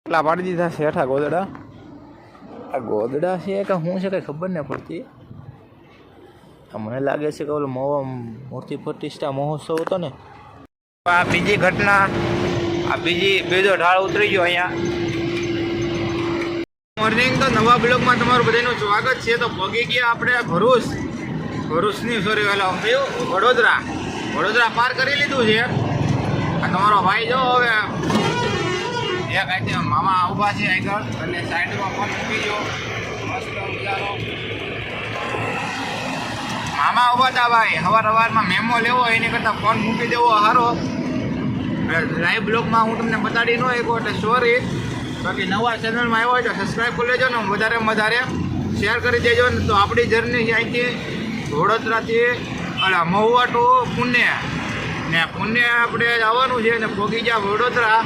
એટલા પાડી દીધા છે હેઠા ગોદડા. આ ગોદડા છે કે શું છે કંઈ ખબર નહીં પડતી. મને લાગે છે કે ઓલો મૂર્તિ પ્રતિષ્ઠા મહોત્સવ હતો ને. આ બીજી ઘટના, આ બીજો ઢાળ ઉતરી ગયો અહીંયા. મોર્નિંગ તો નવા બ્લોગમાં તમારું બધાનું સ્વાગત છે. તો પગી ગયા આપણે ભરૂચની સોરી વડોદરા પાર કરી લીધું છે. આ તમારો ભાઈ જો હવે એક આજે મામા ઊભા છે આગળ અને સાઈડમાં ફોન મૂકી દો. મસ્ત ઉજારો મામા ઊભા હતા ભાઈ. સવારમાં મેમો લેવો એની કરતાં ફોન મૂકી દેવો સારો. લાઈવ બ્લોગમાં હું તમને બતાડી ન આવ્યો એટલે સોરી. બાકી નવા ચેનલમાં આવ્યો હોય તો સબસ્ક્રાઈબ કરી લેજો ને વધારે શેર કરી દેજો ને. તો આપણી જર્ની અહીંથી વડોદરાથી મહુવા ટુ પુણે ને પુણે આપણે આવવાનું છે ને પહોંચી ગયા વડોદરા.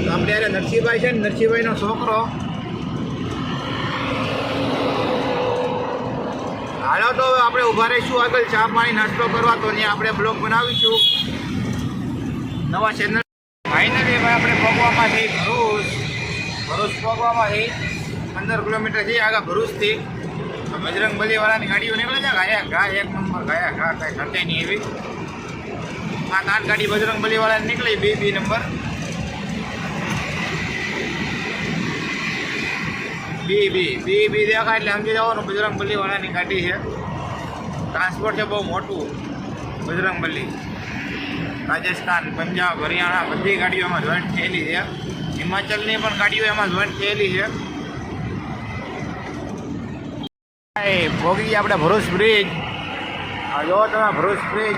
આપણે યારે નરસિંહભાઈ છે ને નરસિંહભાઈનો છોકરો. હાલો તો આપણે ઊભા રહીશું આગળ ચા પાણી નાસ્તો કરવા. તો ત્યાં આપણે બ્લોગ બનાવીશું નવા ચેનલ. ફાઇનલી ભાઈ આપણે પહોંચવામાં થઈ ભરૂચ પહોંચવામાં થઈ 15 કિલોમીટર છે આગળ ભરૂચથી. બજરંગબલી વાળાની ગાડીઓ નીકળે છે ઘા એક નંબર ઘા કાંઈ ઘટે નહીં એવી. 7-8 ગાડી બજરંગબલી વાળાની નીકળી બે નંબર બી દેખાય એટલે સમજી જવાનું બજરંગબલી વાળાની ગાડી છે. ટ્રાન્સપોર્ટ છે બહુ મોટું બજરંગબલી. રાજસ્થાન, પંજાબ, હરિયાણા બધી ગાડીઓ એમાં જોઈન્ટ થયેલી છે. હિમાચલની પણ ગાડીઓ એમાં જોઈન્ટ થયેલી છે. ભોગી આપણે ભરૂચ બ્રિજ. જો તમે ભરૂચ બ્રિજ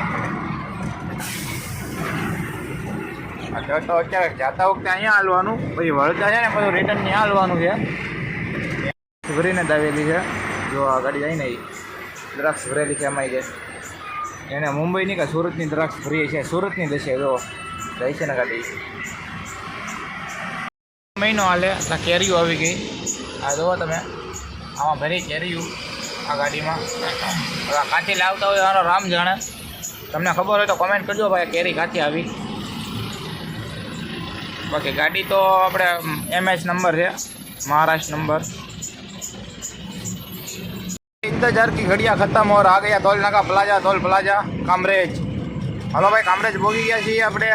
તો અત્યારે જાતા વખતે અહીંયા હાલવાનું, પછી વળતા છે ને પછી રિટર્ન ત્યાં હાલવાનું છે. ભરીને જ આવેલી છે. જો આ ગાડી જાય ને એ દ્રાક્ષ ભરેલી છે એમાં છે. એને મુંબઈની કે સુરતની દ્રાક્ષ ભરી છે. સુરતની દશે જો જાય છે ને ગાડી. મહિનો હાલે આ કેરીઓ આવી ગઈ. આ જુઓ તમે આમાં ભરી કેરીઓ આ ગાડીમાં. કાંથી લાવતા હોય આનો રામ જાણે. તમને ખબર હોય તો કોમેન્ટ કરજો ભાઈ કેરી કાંથી આવી. બાકી ગાડી તો આપણે MS નંબર છે, महाराष्ट्र नंबर. इंतजार की घड़ियां खत्म और आ गया टोल नाका टोल प्लाजा कामरेज. हलो भाई कामरेज भोगी गया છીએ આપણે.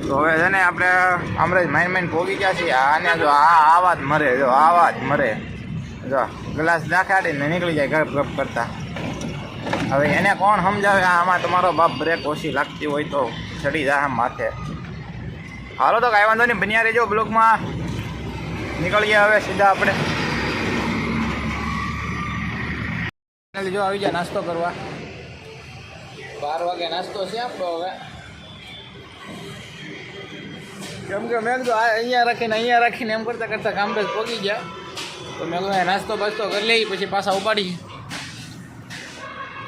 તો હવે છે ને આપણે કામરેજ માઇન ભોગી ગયા છીએ. આને જો આ આવાજ મરે, જો આવાજ મરે. જો ગ્લાસ નાખાડીને નીકળી જાય ઘર ગપ કરતા. હવે એને કોણ સમજાવે? આમાં તમારો બાપ બ્રેક ઓછી લાગતી હોય તો ચડી જાય માથે. હાલો તો કાંઈ વાંધો નહીં, બન્યા રહેજો બ્લોગમાં. નીકળીએ હવે સીધા આપણે. જો આવી જાય નાસ્તો કરવા. 12 વાગે નાસ્તો છે આપણો હવે. કેમ કે મેં કીધું અહીંયા રાખીને એમ કરતાં કામરેજ પહોંચી ગયા. તો મેં કીધું નાસ્તો બાસ્તો કરી લઈ પછી પાછા ઉપાડી.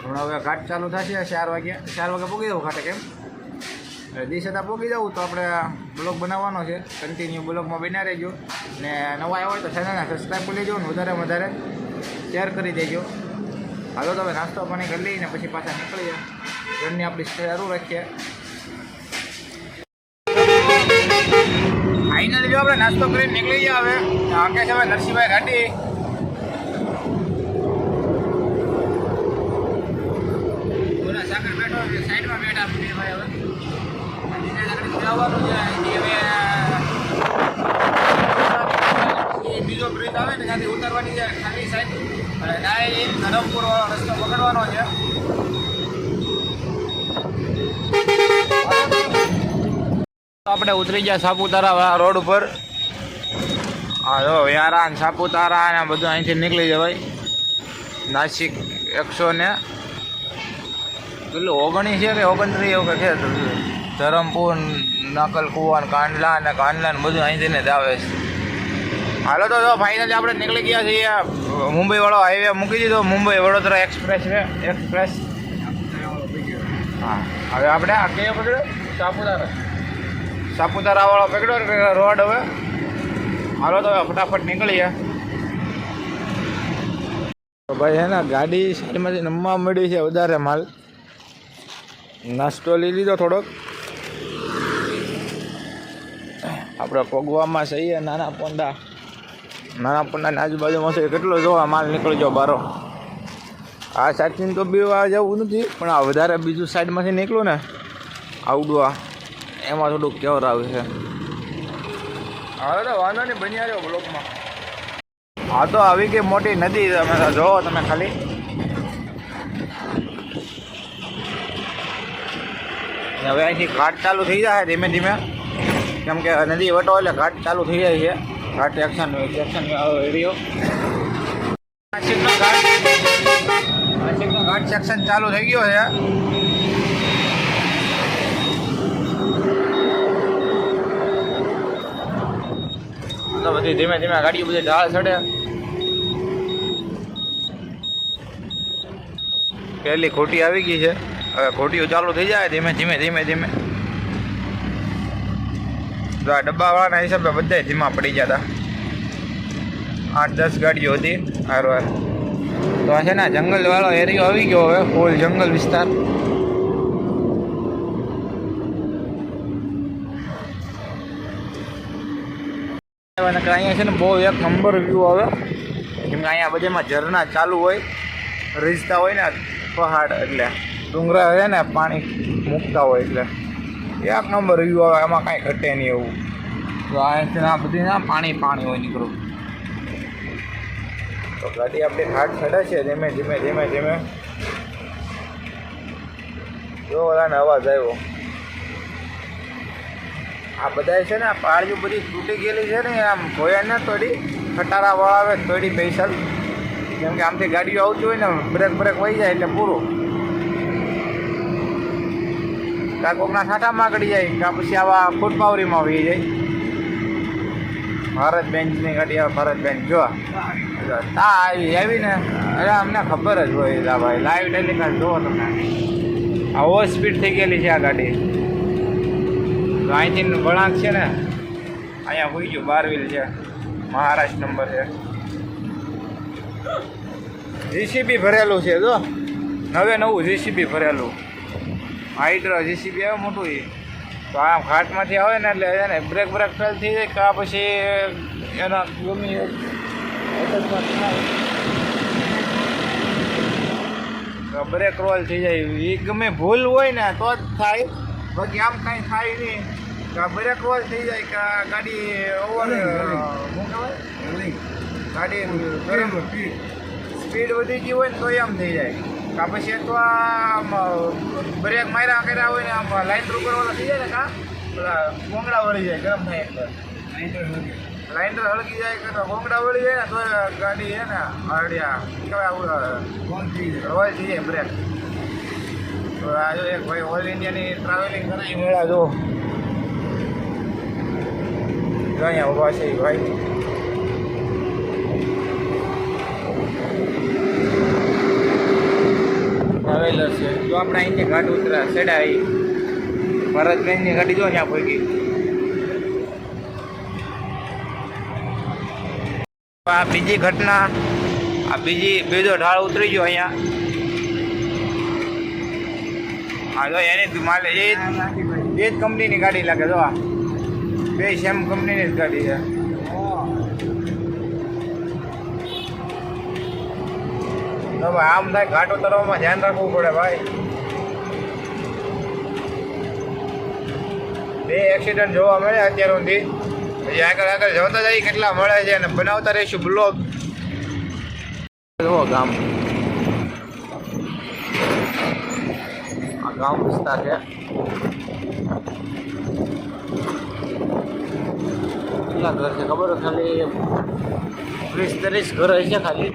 હમણાં હવે ઘાટ ચાલુ થશે 4 વાગે પહોંચી જવું ઘાટે. કેમ દિશા પહોંચી જવું તો આપણે બ્લોગ બનાવવાનો છે. કન્ટિન્યુ બ્લોગમાં બન્યા રહેજો. ને નવા આવ્યા હોય તો ચેનલને સબસ્ક્રાઈબ કરી લેજો ને વધારે શેર કરી દેજો. હાલો તો હવે નાસ્તો પાણી કરી લઈને પછી પાછા નીકળી જાય. જર્ની આપણી શરૂ રાખીએ. ફાઇનલી જો આપણે નાસ્તો કરીને નીકળી ગયા. હવે આગે છે નરસિંહભાઈ ઘાટી. સાગર બેઠો સાઈડમાં બેઠા ભાઈ. હવે જવાનું છે. બીજો બ્રિજ આવે ને ત્યાંથી ઉતરવાની છે ખાલી સાઈડ. અને ડાયરેક્ટ ધરમપુર વાળો રસ્તો પકડવાનો છે. આપણે ઉતરી ગયા સાપુતારા રોડ ઉપર. હા જો વ્યારા ને સાપુતારા ને બધું અહીંથી નીકળી જવાય. નાસિક 100 ને કેટલું 19 છે કે 29 એવું કે છે. ધરમપુર, નકલકુવા, કાંડલા ને બધું અહીંથી ને જ આવે છે. હાલો તો જો ફાઇનલી આપણે નીકળી ગયા છીએ. મુંબઈવાળો હાઈવે મૂકી દીધો. મુંબઈ વડોદરા એક્સપ્રેસ. હા હવે આપણે આ કયો પકડ્યો? સાપુતારાવાળો પકડ્યો રોડ. હવે હાલો તો હવે ફટાફટ નીકળીએ. તો ભાઈ હે ને ગાડી સાઈડમાંથી નમવા મળી છે વધારે માલ. નાસ્તો લઈ લીધો થોડોક. આપણે પગવામાં સહીએ નાના પોંડાની આજુબાજુમાં છે કેટલો જોવા માલ નીકળજો બારો. આ સાઈડથી તો બીવા જવું નથી, પણ આ વધારે બીજું સાઈડમાંથી નીકળું ને આવડું એમાં થોડુંક કેવર આવે છે. હવે તો વાંધો નહીં, બની આવ્યો બ્લોકમાં. હા તો આવી ગઈ મોટી નદી, તમે જોવો તમે ખાલી. હવે અહીંથી ઘાટ ચાલુ થઈ જાય ધીમે ધીમે, કેમ કે નદી વટો એટલે ઘાટ ચાલુ થઈ જાય છે. ઘાટ એક્શન એરિયો ઘાટ સેક્શન ચાલુ થઈ ગયો છે. તો બધી ધીમે ધીમે ગાડીઓ બધી ઢાળ ચડે. પહેલી ખોટી આવી ગઈ છે, હવે ખોટીઓ ચાલુ થઈ જાય ધીમે ધીમે ધીમે ધીમે. તો આ ડબ્બાવાળાના હિસાબે બધા ધીમા પડી જતા. 8-10 ગાડીઓ હતી હારવાર. તો આ છે ને જંગલવાળો એરિયો આવી ગયો હવે, ફૂલ જંગલ વિસ્તાર. અહીંયા છે ને બહુ એક નંબર વ્યૂ આવે, કેમ કે અહીંયા બધામાં ઝરણા ચાલુ હોય, રીઝતા હોય ને પહાડ, એટલે ડુંગરા છે ને પાણી મૂકતા હોય, એટલે એક નંબર વ્યૂ આવે, એમાં કાંઈ ઘટે નહીં એવું. તો આ બધી ના પાણી હોય નીકળું. તો ગાડી આપણે ઘાટ ચડે છે ધીમે ધીમે ધીમે ધીમે. જો ઓલાને અવાજ આવ્યો. આ બધા છે ને પાળીઓ બધી તૂટી ગયેલી છે ને, આમ ભોયા ને તોડી ખટારા વળાવે તોડી પૈસા. કેમ કે આમથી ગાડીઓ આવતી હોય ને બ્રેક વહી જાય એટલે પૂરું. કાં કોકના છાંટામાં ગળી જાય, કાં પછી આવા ફૂટપાવરીમાં વહી જાય. ભારત બેન્ચની ગાડી આવે, ભારત બેન્ચ જો આવી ને, અરે અમને ખબર જ હોય ભાઈ, લાઈવ ટેલિકાસ્ટ જુઓ તમે. ઓવર સ્પીડ થઈ ગયેલી છે આ ગાડી. તો અહીંથી વળાંક છે ને, અહીંયા હોઈ ગયું 12 વ્હીલ છે, મહારાષ્ટ્ર નંબર છે. જીસીબી ભરેલું છે, જો નવું જીસીબી ભરેલું. હાઇડ્રો જીસીબી આવે મોટું એ. તો આમ ઘાટમાંથી આવે ને એટલે છે ને બ્રેક ફેલ થઈ જાય, કાં પછી એના ગમી બ્રેક રોલ થઈ જાય. એ ગમે ભૂલ હોય ને તો જ થાય, બાકી આમ કાંઈ થાય નહીં. બ્રેક રોલ થઈ જાય કે ગાડી ઓવર ગાડી સ્પીડ વધી ગઈ હોય ને તો એમ થઈ જાય. કાં પછી તો આમ બ્રેક માર્યા કર્યા હોય ને આમ લાઇન થ્રુ કરવાના થઈ જાય ને, કાં પેલા ગોંગડા વળી જાય, ગરમ થાય એટલે લાઇન્ડર હળગી જાય કે ગોંગડા વળી જાય ને તો ગાડી છે ને હળિયા કહેવાય રોલ થઈ જાય બ્રેક. તો આ જો એક ભાઈ ઓલ ઇન્ડિયાની ટ્રાવેલિંગ કરાવી મેળા જો અહીંયા ઊભા છે ભાઈ. ટ્રાવેલર છે. જો આપણે અહીંથી ઘાટ ઉતરા ચડાવી ભારતબેનની ગાડી જો ત્યાં પહોંચી. આ બીજી ઘટના, આ બીજો ઢાળ ઉતરી ગયો અહીંયા. હા જો એની માલે એ જ કંપનીની ગાડી લાગે. જો આ બે સેમ કંપનીની જ ગાડી છે. તો ભાઈ આમ થાય ઘાટ ઉતરવામાં ધ્યાન રાખવું પડે ભાઈ. 2 એક્સિડન્ટ જોવા મળે અત્યાર સુધી. પછી આગળ જતા જાય કેટલા મળે છે અને બનાવતા રહીશું બ્લોગ. જુઓ ગામ, આ ગામ વિસ્તાર છે. કેટલા ઘર છે ખબર? ખાલી 20-30 ઘર છે ખાલી.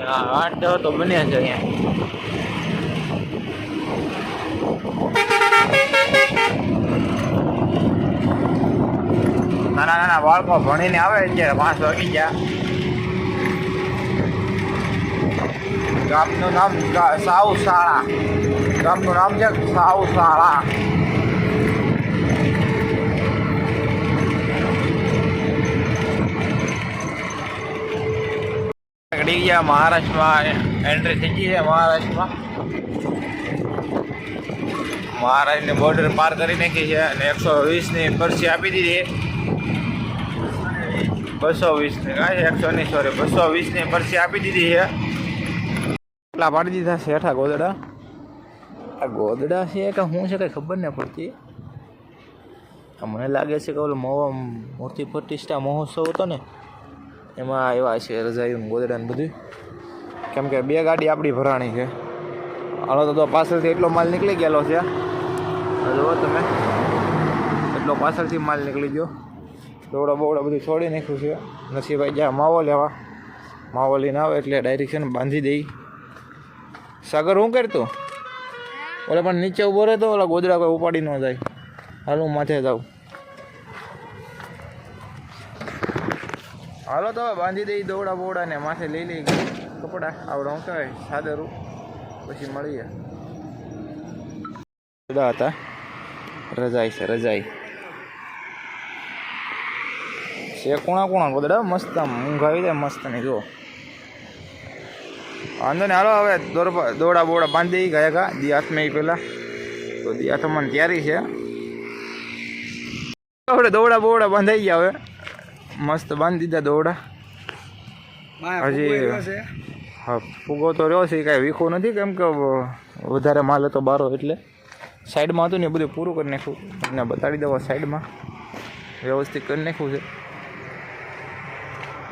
8 તો બન્યા છે અહીંયા. નાના બાળકો ભણીને આવે અત્યારે 5 વાગી ગયા. ગામનું નામ સાઉશાળા. ગામનું નામ છે સાઉશાળા. ગડી ગયા મહારાષ્ટ્રમાં, એન્ટ્રી થઈ ગઈ છે મહારાષ્ટ્રમાં. મહારાજની બોર્ડર પાર કરી નાખી છે અને 120ની પરસી આપી દીધી. 220ની કાંઈ 100 સોરી 220ની પરસી આપી દીધી છે. એટલા પાડી દીધા છે હેઠા ગોદડા. આ ગોદડા છે કે શું છે કંઈ ખબર નહીં પડતી. મને લાગે છે કે ઓલો મૂર્તિ પ્રતિષ્ઠા મહોત્સવ હતો ને એમાં એવા છે રજાયું ગોદડા ને બધું. કેમ કે 2 ગાડી આપણી ભરાણી છે. હાલો તો પાછળથી એટલો માલ નીકળી ગયેલો છે. જુઓ તમે એટલો પાછળથી માલ નીકળી ગયો. દોડા બોવડા બધું છોડી નાખ્યું છે. નસીભાઈ જ્યાં માવો લેવા માવો લઈને આવે એટલે ડાયરેક્શન બાંધી દઈ. સાગર હું કરતો ઓલા પણ નીચે ઊભો રહે તો ઓલા ગોદડા કોઈ ઉપાડી ન જાય. હાલ હું માથે જાઉં. હાલો તો બાંધી દઈ દોડા બોવડા ને માથે લઈ લઈ કપડા આવડે હું કહેવાય સાદરું. પછી મળીએ. જુદા હતા રજાઈ છે રજાઈ છે. કોણા ગોદડા મસ્ત ઊંઘ આવી જાય મસ્ત નહીં. જુઓ વાંધો ને. હાલો હવે દોડા બોડા બાંધી દઈ ગયા દી હાથમાં પહેલાં તો દી હાથમાં તૈયારી છે. આપણે દોડા બોવડા બાંધાઈ ગયા હવે મસ્ત બાંધી દીધા દોડા. હજી હા ફૂગો તો રહ્યો છે કાંઈ વીખું નથી કેમ કે વધારે માલ હતો બારો એટલે સાઈડમાં હતું ને બધું પૂરું કરી નાખ્યું. તમને બતાડી દઉં સાઈડમાં વ્યવસ્થિત કરી નાખ્યું છે.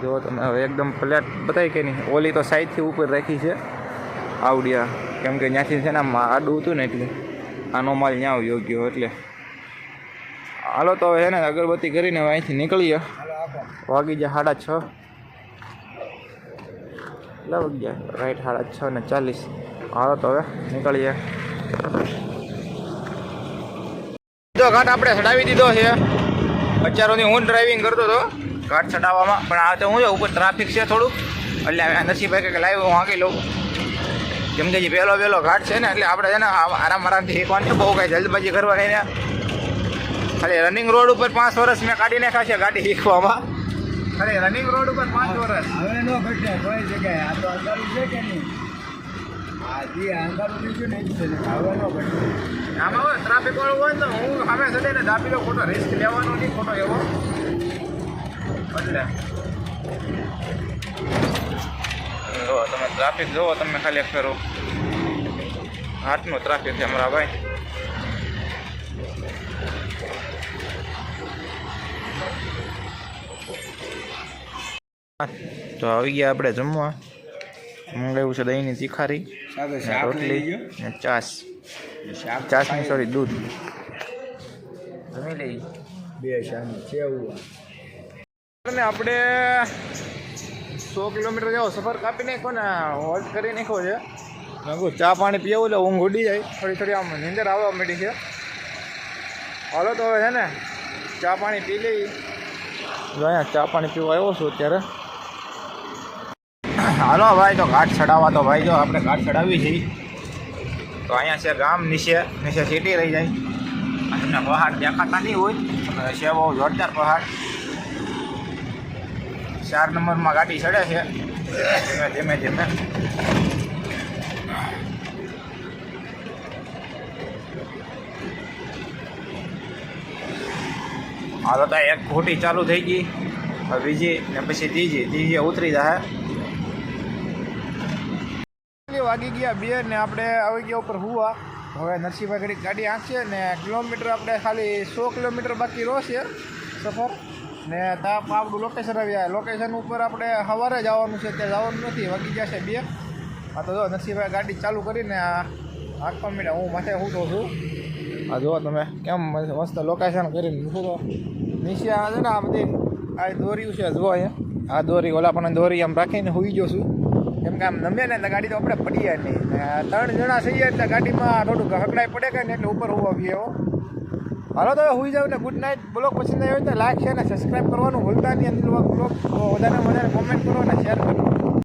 જો તમે હવે એકદમ ફ્લેટ બતાવી કે નહીં. ઓલી તો સાઈડથી ઉપર રાખી છે આવડિયા કેમ કે ત્યાંથી છે ને આડું હતું ને એટલે આનો માલ ત્યાં આવ્યો ગયો એટલે. હાલો તો હવે ને અગરબત્તી કરીને હવે અહીંથી નીકળીએ. વાગી જાય 6:30. કેટલા વાગ્યા રાઈટ 6:40. હાલો તો હવે નીકળીએ. બીજો ઘાટ આપણે ચડાવી દીધો છે. અત્યારોથી હું ડ્રાઇવિંગ કરતો હતો ઘાટ ચડાવવામાં પણ આ તો હું છે ઉપર ટ્રાફિક છે થોડુંક એટલે નસીબભાઈ કે લાવ્યો હું હાંકી લઉં. કેમ કે જે પહેલો ઘાટ છે ને એટલે આપણે છે ને આરામથી શીખવાનું બહુ કાંઈ જલ્દબાજી કરવાની ને. ખાલી રનિંગ રોડ ઉપર 5 વર્ષ મેં કાઢી નાખ્યા છે ગાડી શીખવામાં. ખાલી રનિંગ રોડ ઉપર 5 વર્ષ. હવે ન ઘટે કોઈ જગ્યાએ. આ તો અંધારું છે કે નહીં? આ જે અંધારું બીજું નહીં છે હવે ન ઘટે. આમાં હવે ટ્રાફિક વાળું હોય ને તો હું સામે સદાઈને દાબી લો. ખોટો રિસ્ક લેવાનો નહીં ખોટો એવો એટલે. જો તમે ટ્રાફિક જુઓ તમે ખાલી એક ફેરો હાથનું ટ્રાફિક છે અમારા ભાઈ. તો આવી ગયા આપણે જમવા. મંગાવ્યું છે દહીંની તીખારી રોટલી ને ચાસની સોરી દૂધ જમી લઈ. 2 શાની સેવ. અને આપણે 100 કિલોમીટર જેવો સફર કાપી નાખ્યો ને હોલ્ટ કરી નાખ્યો છે. મેં ચા પાણી પીવું એટલે ઊંઘ ઉડી જાય થોડી આમ નીંદર આવવા માંડી છે. હાલો તો હવે છે ને ચા પાણી પી લઈ. અહીંયા ચા પાણી પીવા આવ્યો છું અત્યારે. હાલો ભાઈ તો ઘાટ ચડાવવા તો ભાઈ જો આપણે ઘાટ ચડાવી છીએ તો અહીંયા છે ગામ નીચે સિટી રહી જાય. તમને પહાડ દેખાતા નહીં હોય છે બહુ જોરદાર પહાડ. 4 નંબરમાં ગાડી ચડે છે ધીમે ધીમે. હાલો તો એક ઘોટી ચાલુ થઈ ગઈ બીજી ને પછી ત્રીજી ઉતરી જાય. વાગી ગયા 2 ને આપણે આવી ગયા ઉપર હુવા. હવે નરસિંહભાઈ ઘડી ગાડી આંકશે ને કિલોમીટર આપણે ખાલી 100 કિલોમીટર બાકી રહેશે સફર ને ત્યાં આપણું લોકેશન આવ્યા. લોકેશન ઉપર આપણે સવારે જવાનું છે ત્યાં જવાનું નથી. વાગી ગયા છે 2. હા તો જો નરસિંહભાઈ ગાડી ચાલુ કરીને આંકવા માંડ્યા. હું માથે સૂતો છું. આ જુઓ તમે કેમ મસ્ત લોકેશન કરીને સૂતો. નીચે આ છે ને આ બધી આ દોરી છે જુઓ અહીંયા. આ દોરી ઓલા પણ દોરી આમ રાખીને સૂઈ ગયો છું કેમ કે આમ નમે ને ગાડી તો આપણે પડીએ નહીં. 3 જણા થઈએ એટલે ગાડીમાં થોડુંક હકડાઈ પડે કે ને એટલે ઉપર હોવા આવીએ એવો. હાલો તો સુઈ જાવ ને ગુડ નાઇટ. બ્લોગ પસંદ આવ્યો તો લાઈક છે ને સબસ્ક્રાઈબ કરવાનું ભૂલતા નહીં. અંદર બ્લોગ વધારે કોમેન્ટ કરો અને શેર કરો.